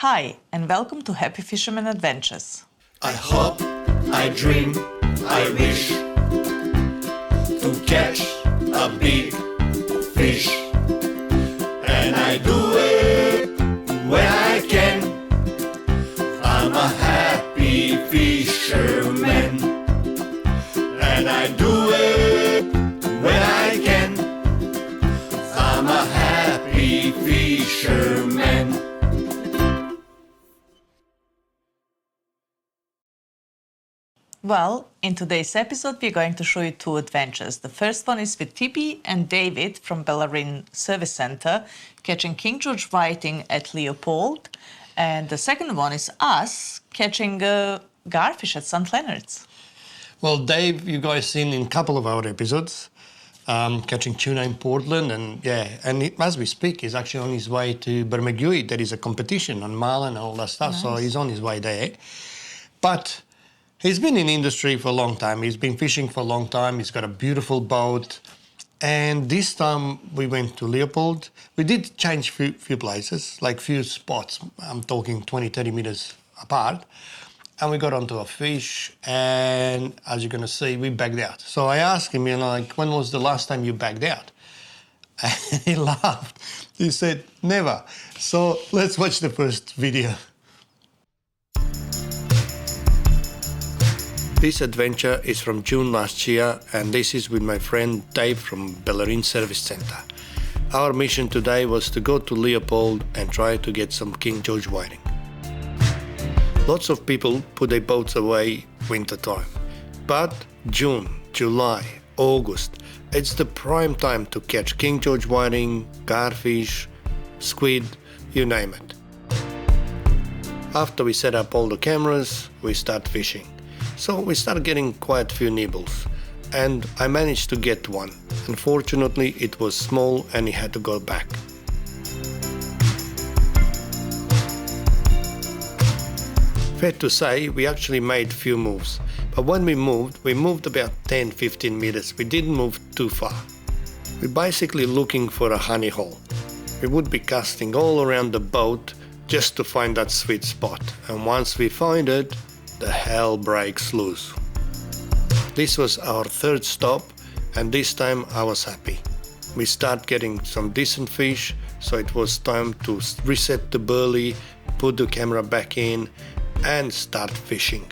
Hi, and welcome to Happy Fisherman Adventures. I hope, I dream, I wish to catch a big fish, and I do it when I can. I'm a happy fisherman, and I do it when I can. I'm a happy fisherman. Well, in today's episode, we're going to show you two adventures. The first one is with Tibi and David from Bellarine Service Center catching King George whiting at Leopold. And the second one is us catching garfish at St. Leonard's. Well, Dave, you guys seen in a couple of our episodes catching tuna in Portland, and as we speak, he's actually on his way to Bermagui. There is a competition on marlin and all that stuff, Nice. So he's on his way there. But he's been in industry for a long time. He's been fishing for a long time. He's got a beautiful boat. And this time we went to Leopold. We did change few places, like few spots. I'm talking 20, 30 meters apart. And we got onto a fish, and as you're going to see, we backed out. So I asked him, when was the last time you backed out? And he laughed. He said, never. So let's watch the first video. This adventure is from June last year, and this is with my friend Dave from Bellarine Service Center. Our mission today was to go to Leopold and try to get some King George whiting. Lots of people put their boats away winter time, but June, July, August, it's the prime time to catch King George whiting, garfish, squid, you name it. After we set up all the cameras, we start fishing. So we started getting quite a few nibbles, and I managed to get one. Unfortunately, it was small and he had to go back. Fair to say, we actually made few moves, but when we moved about 10-15 meters. We didn't move too far. We're basically looking for a honey hole. We would be casting all around the boat just to find that sweet spot, and once we find it, the hell breaks loose. This was our third stop, and this time I was happy. We start getting some decent fish, so it was time to reset the burley, put the camera back in, and start fishing.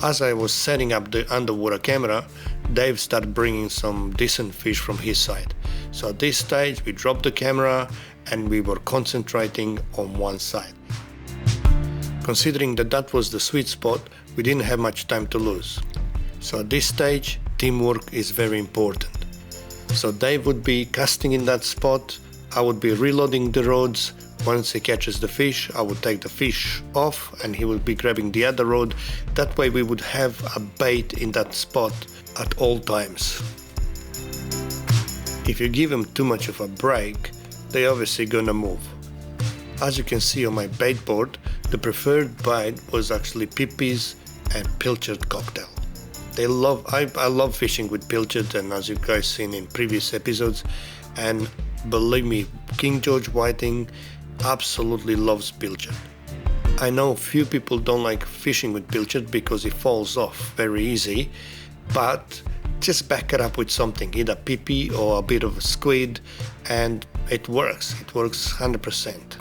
As I was setting up the underwater camera, Dave started bringing some decent fish from his side. So at this stage, we dropped the camera and we were concentrating on one side. Considering that was the sweet spot, we didn't have much time to lose. So at this stage, teamwork is very important. So Dave would be casting in that spot, I would be reloading the rods. Once he catches the fish, I would take the fish off and he would be grabbing the other rod. That way we would have a bait in that spot at all times. If you give them too much of a break, they're obviously gonna move. As you can see on my bait board, the preferred bait was actually pippies and pilchard cocktail. I love fishing with pilchard, and as you guys seen in previous episodes, and believe me, King George whiting absolutely loves pilchard. I know few people don't like fishing with pilchard because it falls off very easy, but just back it up with something, either pippy or a bit of a squid, and it works 100%.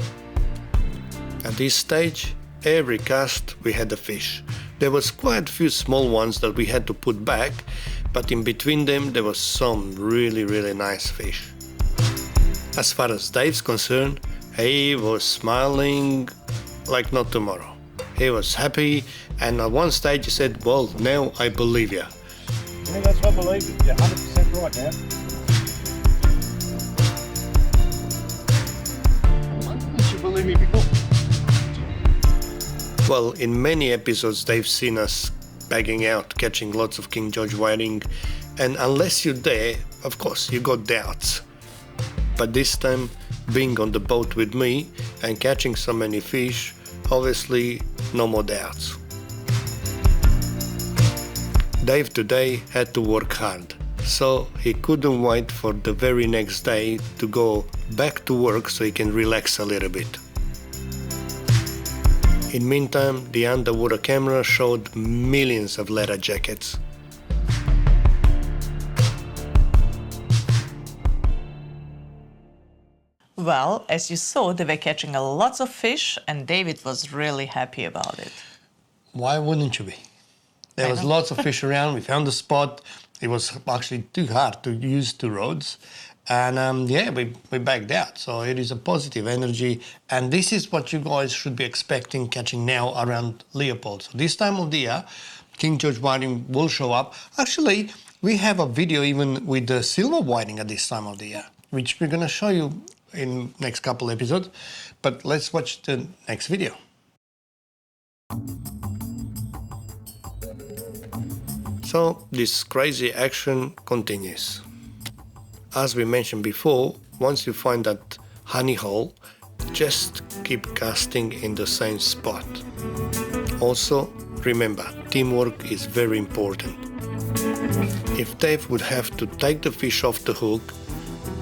At this stage, every cast we had a fish. There was quite a few small ones that we had to put back, but in between them there was some really nice fish. As far as Dave's concerned, he was smiling like not tomorrow. He was happy, and at one stage he said, well, now I believe you. Yeah, that's what I believe. You're 100% right now. You should believe me before. Well, in many episodes they've seen us bagging out, catching lots of King George whiting, and unless you're there, of course, you got doubts. But this time, being on the boat with me and catching so many fish, obviously no more doubts. Dave today had to work hard, so he couldn't wait for the very next day to go back to work so he can relax a little bit. In meantime, the underwater camera showed millions of leather jackets. Well, as you saw, they were catching a lots of fish, and David was really happy about it. Why wouldn't you be? There I was know. lots of fish around. We found the spot. It was actually too hard to use two rods. And we backed out. So it is a positive energy. And this is what you guys should be expecting catching now around Leopold. So this time of the year, King George whiting will show up. Actually, we have a video even with the silver whiting at this time of the year, which we're going to show you in next couple episodes. But let's watch the next video. So this crazy action continues. As we mentioned before, once you find that honey hole, just keep casting in the same spot. Also, remember, teamwork is very important. If Dave would have to take the fish off the hook,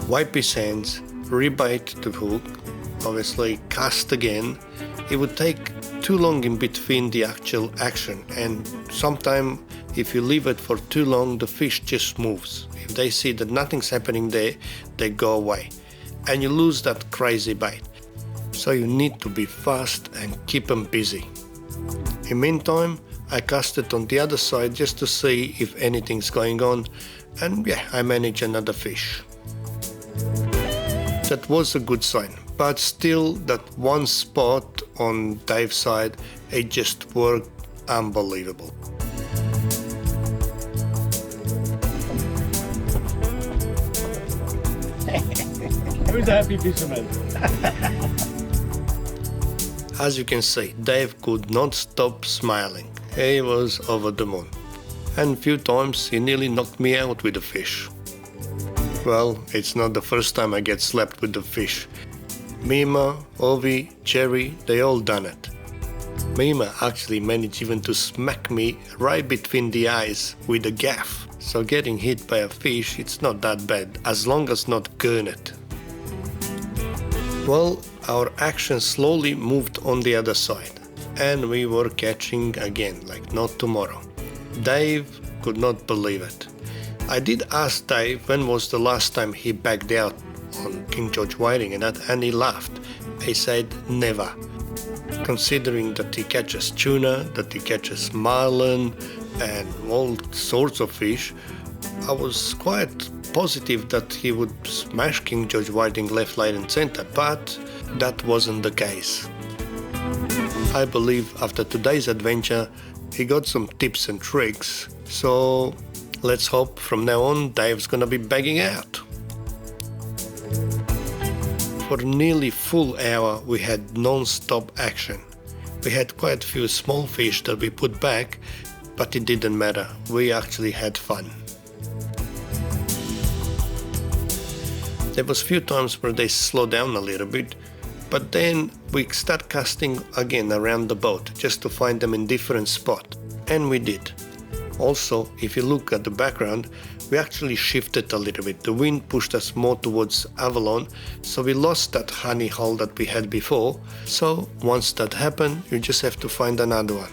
wipe his hands, rebait the hook, obviously cast again, it would take too long in between the actual action, and sometimes if you leave it for too long, the fish just moves. If they see that nothing's happening there, they go away, and you lose that crazy bait. So you need to be fast and keep them busy. In the meantime, I cast it on the other side just to see if anything's going on, and yeah, I managed another fish. That was a good sign, but still that one spot on Dave's side, it just worked unbelievable. Who's a happy fisherman? As you can see, Dave could not stop smiling. He was over the moon. And a few times he nearly knocked me out with a fish. Well, it's not the first time I get slapped with the fish. Mima, Ovi, Cherry, they all done it. Mima actually managed even to smack me right between the eyes with a gaff. So getting hit by a fish, it's not that bad, as long as not gurned. Well, our action slowly moved on the other side, and we were catching again, like not tomorrow. Dave could not believe it. I did ask Dave when was the last time he backed out on King George whiting, and he laughed. He said never. Considering that he catches tuna, that he catches marlin, and all sorts of fish, I was quite positive that he would smash King George whiting left, right and center, but that wasn't the case. I believe after today's adventure, he got some tips and tricks, so let's hope from now on Dave's gonna be bagging out. For nearly full hour we had non-stop action. We had quite a few small fish that we put back, but it didn't matter, we actually had fun. There was few times where they slowed down a little bit, but then we start casting again around the boat just to find them in different spot, and we did. Also, if you look at the background, we actually shifted a little bit. The wind pushed us more towards Avalon, so we lost that honey hole that we had before. So once that happened, you just have to find another one.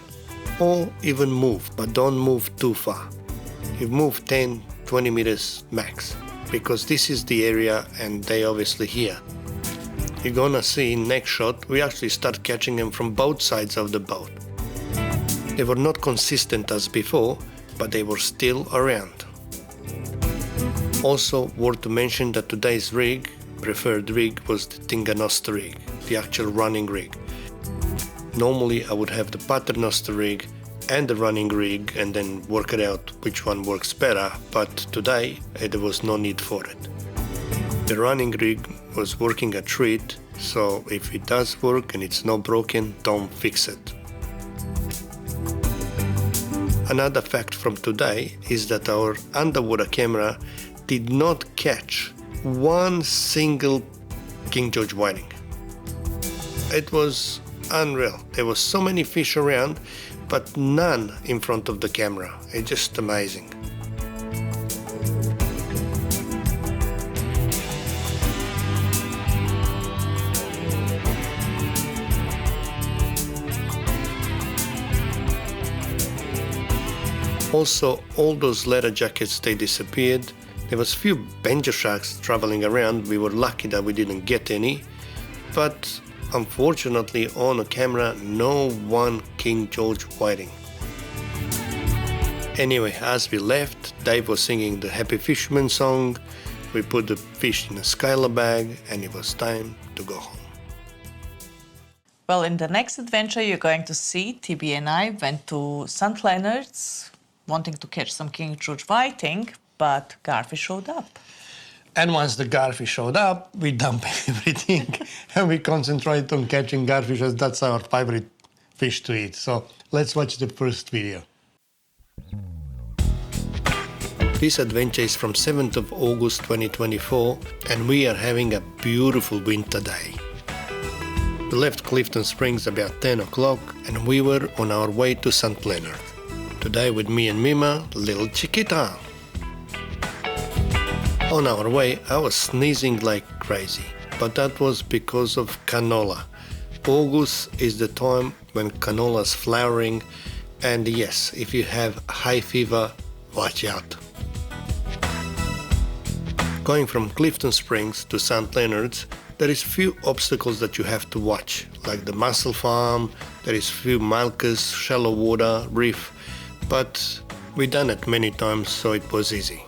Or even move, but don't move too far. You move 10-20 meters max, because this is the area and they obviously here. You're gonna see in next shot, we actually start catching them from both sides of the boat. They were not consistent as before, but they were still around. Also worth to mention that today's rig, preferred rig, was the Tinganosta rig, the actual running rig. Normally I would have the Paternoster rig and the running rig and then work it out which one works better, but today there was no need for it. The running rig was working a treat, so if it does work and it's not broken, don't fix it. Another fact from today is that our underwater camera did not catch one single King George whiting. It was unreal. There were so many fish around, but none in front of the camera. It's just amazing. Also, all those leather jackets, they disappeared. There was few banjo sharks traveling around. We were lucky that we didn't get any. But unfortunately, on the camera, no one King George whiting. Anyway, as we left, Dave was singing the Happy Fisherman song. We put the fish in a skylar bag and it was time to go home. Well, in the next adventure, you're going to see TB and I went to St. Leonard's wanting to catch some King George whiting, but garfish showed up. And once the garfish showed up, we dumped everything and we concentrated on catching garfish as that's our favorite fish to eat. So let's watch the first video. This adventure is from 7th of August 2024 and we are having a beautiful winter day. We left Clifton Springs about 10 o'clock and we were on our way to St. Leonard. Today with me and Mima, little Chiquita. On our way, I was sneezing like crazy, but that was because of canola. August is the time when canola is flowering, and yes, if you have high fever, watch out. Going from Clifton Springs to St. Leonard's, there is few obstacles that you have to watch, like the mussel farm, there is few milkers, shallow water, reef, but we done it many times, so it was easy.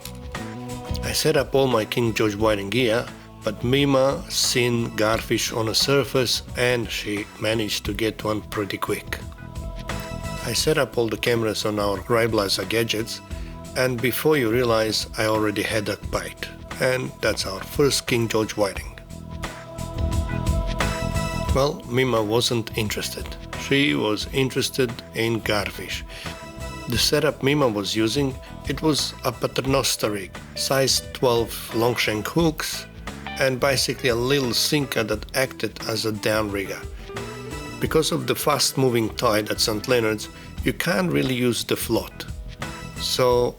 I set up all my King George whiting gear, but Mima seen garfish on the surface and she managed to get one pretty quick. I set up all the cameras on our Gryblazer gadgets, and before you realize, I already had a bite. And that's our first King George whiting. Well, Mima wasn't interested. She was interested in garfish. The setup Mima was using, it was a paternoster rig, size 12 long shank hooks, and basically a little sinker that acted as a downrigger. Because of the fast moving tide at St. Leonard's, you can't really use the float. So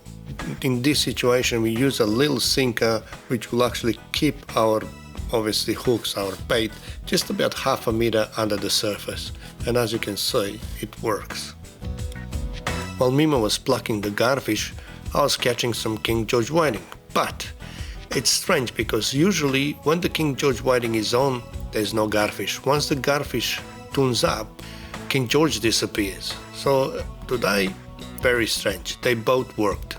in this situation we use a little sinker which will actually keep our obviously hooks, our bait, just about half a meter under the surface. And as you can see, it works. While Mima was plucking the garfish, I was catching some King George whiting. But it's strange because usually when the King George whiting is on, there's no garfish. Once the garfish tunes up, King George disappears. So today, very strange. They both worked.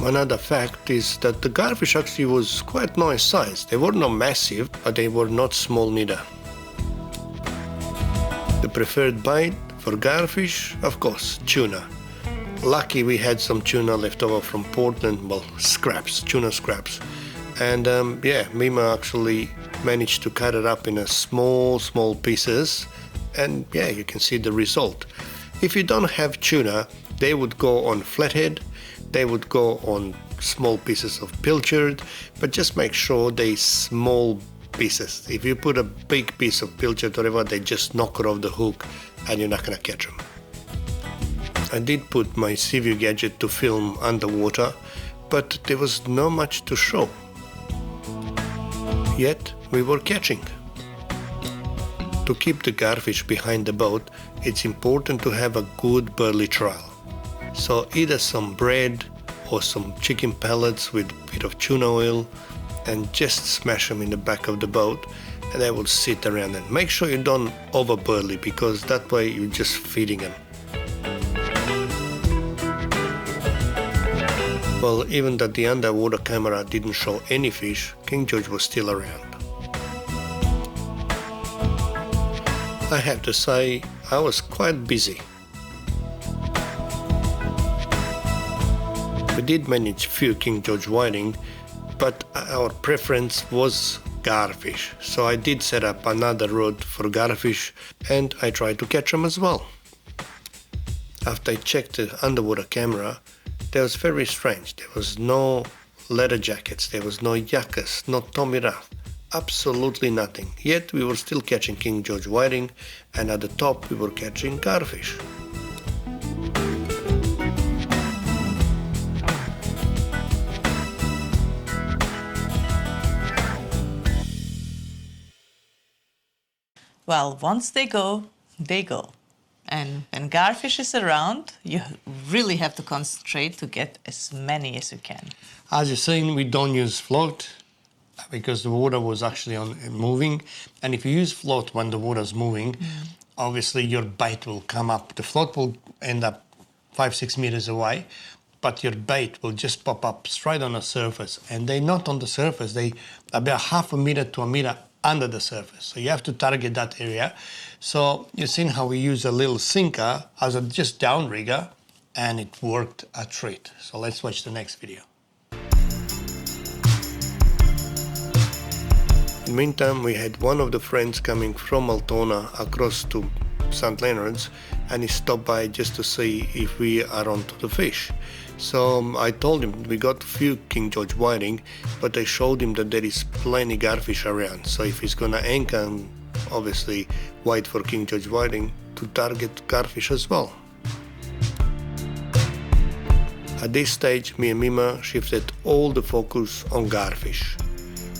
Another fact is that the garfish actually was quite nice size. They were not massive, but they were not small neither. The preferred bite for garfish, of course, tuna. Lucky we had some tuna left over from Portland, well, scraps, tuna scraps. And Mima actually managed to cut it up in a small pieces. And yeah, you can see the result. If you don't have tuna, they would go on flathead, they would go on small pieces of pilchard, but just make sure they small pieces. If you put a big piece of pilchard or whatever, they just knock it off the hook and you're not gonna catch them. I did put my Seaview gadget to film underwater, but there was not much to show. Yet we were catching. To keep the garfish behind the boat, it's important to have a good burley trail. So either some bread or some chicken pellets with a bit of tuna oil and just smash them in the back of the boat and they will sit around. And make sure you don't over burley because that way you're just feeding them. Well, even that the underwater camera didn't show any fish, King George was still around. I have to say, I was quite busy. We did manage few King George whiting, but our preference was garfish. So I did set up another rod for garfish and I tried to catch them as well. After I checked the underwater camera, that was very strange. There was no leather jackets, there was no yakas, no Tommy Ruff, absolutely nothing. Yet we were still catching King George whiting and at the top we were catching garfish. Well, once they go, they go. And when garfish is around, you really have to concentrate to get as many as you can. As you've seen, we don't use float because the water was actually moving. And if you use float when the water's moving, obviously your bait will come up. The float will end up 5-6 meters away, but your bait will just pop up straight on the surface. And they're not on the surface, they about 0.5 meter to 1 meter under the surface. So you have to target that area. So you've seen how we use a little sinker as a just downrigger, and it worked a treat. So let's watch the next video. In the meantime, we had one of the friends coming from Altona across to St. Leonard's, and he stopped by just to see if we are onto the fish. So I told him we got a few King George whiting, but I showed him that there is plenty garfish around. So if he's gonna anchor and obviously wait for King George whiting, to target garfish as well. At this stage, me and Mima shifted all the focus on garfish.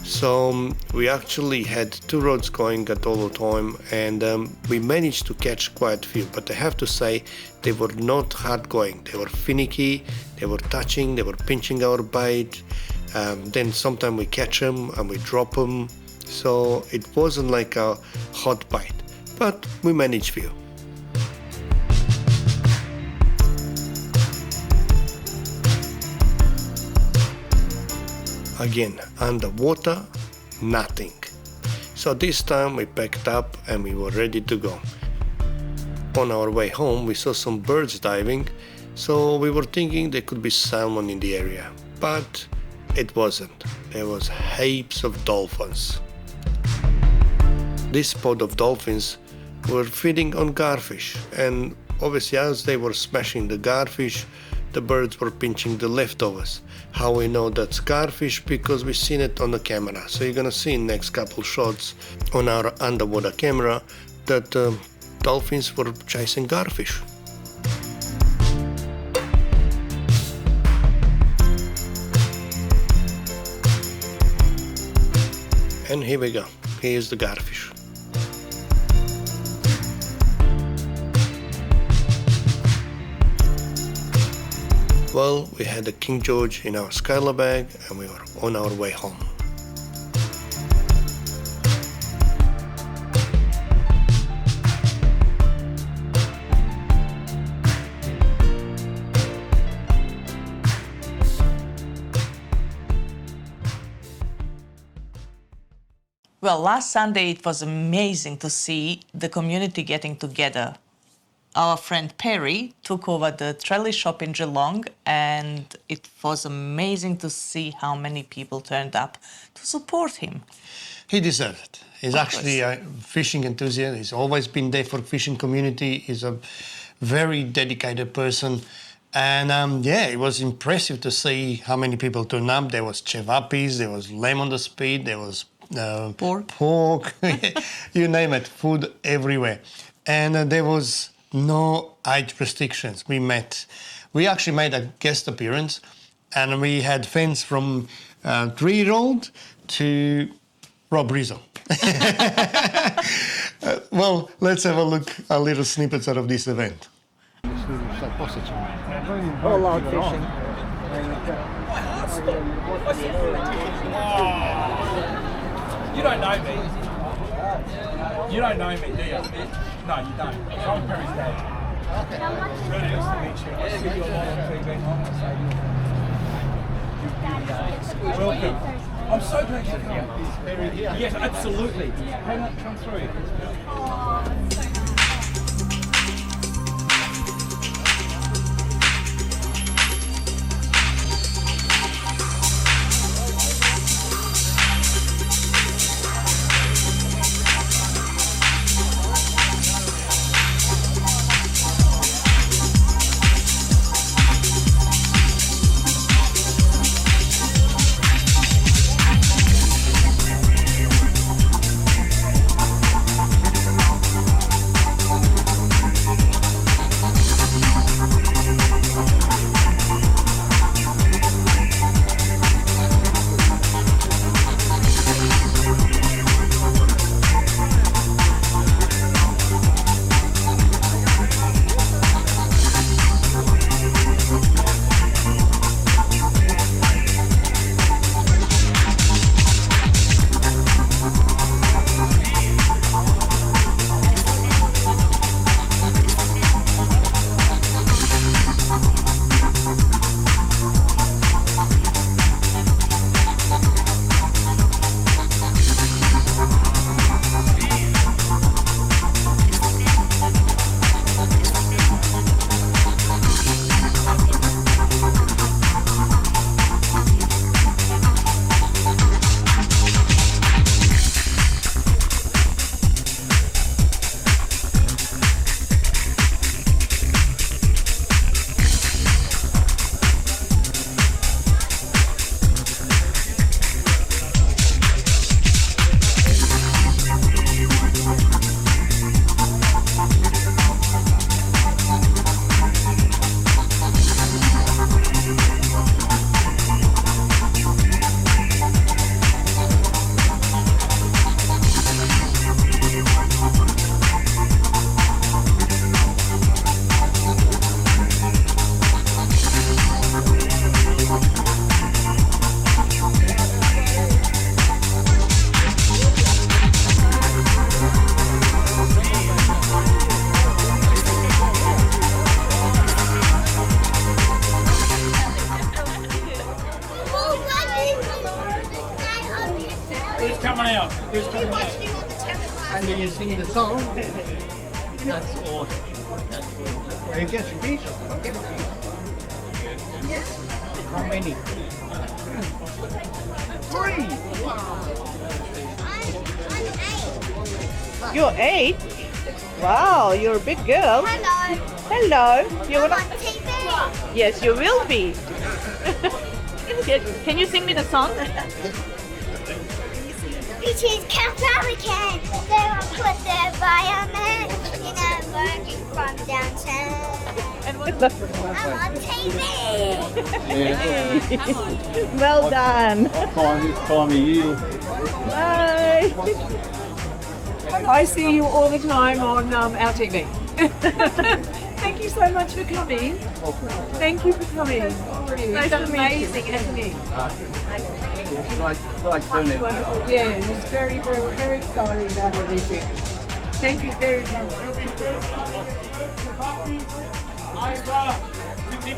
So we actually had 2 rods going at all the time, and we managed to catch quite a few, but I have to say they were not hard going. They were finicky, they were touching, they were pinching our bait. Then sometimes we catch them and we drop them. So it wasn't like a hot bite, but we managed few. Again, underwater, nothing. So this time we packed up and we were ready to go. On our way home, we saw some birds diving, so we were thinking there could be salmon in the area, but it wasn't. There was heaps of dolphins. This pod of dolphins were feeding on garfish, and obviously as they were smashing the garfish, the birds were pinching the leftovers. How we know that's garfish? Because we've seen it on the camera. So you're gonna see in next couple shots on our underwater camera that dolphins were chasing garfish. And here we go. Here's the garfish. Well, we had a King George in our Skylar bag and we were on our way home. Well, last Sunday it was amazing to see the community getting together. Our friend Perry took over the trolley shop in Geelong, and it was amazing to see how many people turned up to support him. He deserved it. He's actually a fishing enthusiast. He's always been there for the fishing community. He's a very dedicated person. And yeah, it was impressive to see how many people turned up. There was chevapis, there was lamb on the spit, there was pork, you name it, food everywhere. And there was no age restrictions. We actually made a guest appearance, and we had fans from 3-year-old to Rob Rizzo. Well, let's have a little snippets out of this event. All log fishing. You don't know me. You don't know me, do you? No, you don't. I'm Perry's dad. Really nice to meet you. I see you a lot on TV. Welcome. I'm so glad you come. Yes, absolutely. Hang on, come through. And then you sing the song. That's awesome. Are you getting fish? How many? 3. You're 8? Wow, you're a big girl. Hello. Hello. You I'm wanna? on TV. Yes, you will be. Can you sing me the song? Which is Camp American. They will put the environment in a working from downtown. And what? I'm on TV. Well done. This time of year. Bye. I see you all the time on our TV. Thank you so much for coming. Thank you for coming. It's amazing, isn't it? Like doing it. Yeah, it's very, very, very exciting about everything. Thank you very much.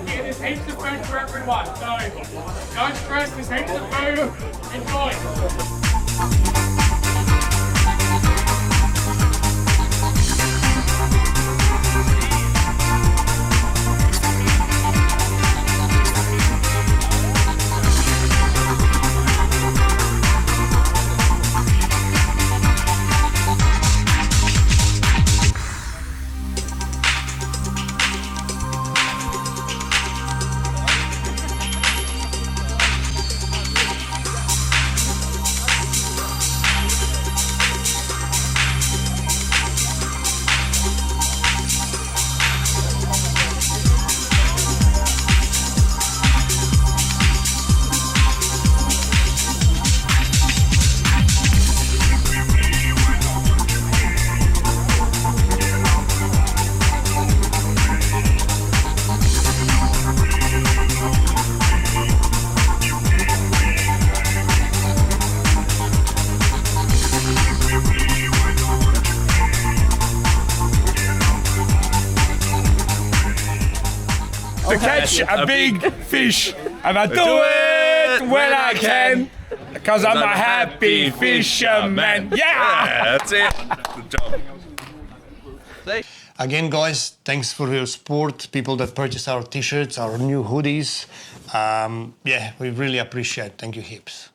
There's heaps of food for everyone, so don't stress, there's heaps of food. Enjoy. To catch a big fish, and I do it when I can, because I'm a happy fisherman. Yeah! That's it. Good job. Again, guys, thanks for your support. People that purchase our t-shirts, our new hoodies. Yeah, we really appreciate it. Thank you heaps.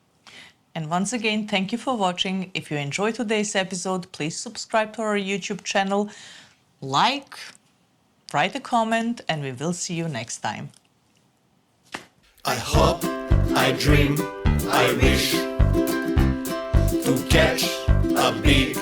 And once again, thank you for watching. If you enjoyed today's episode, please subscribe to our YouTube channel, like, write a comment, and we will see you next time. I hope, I dream, I wish to catch a big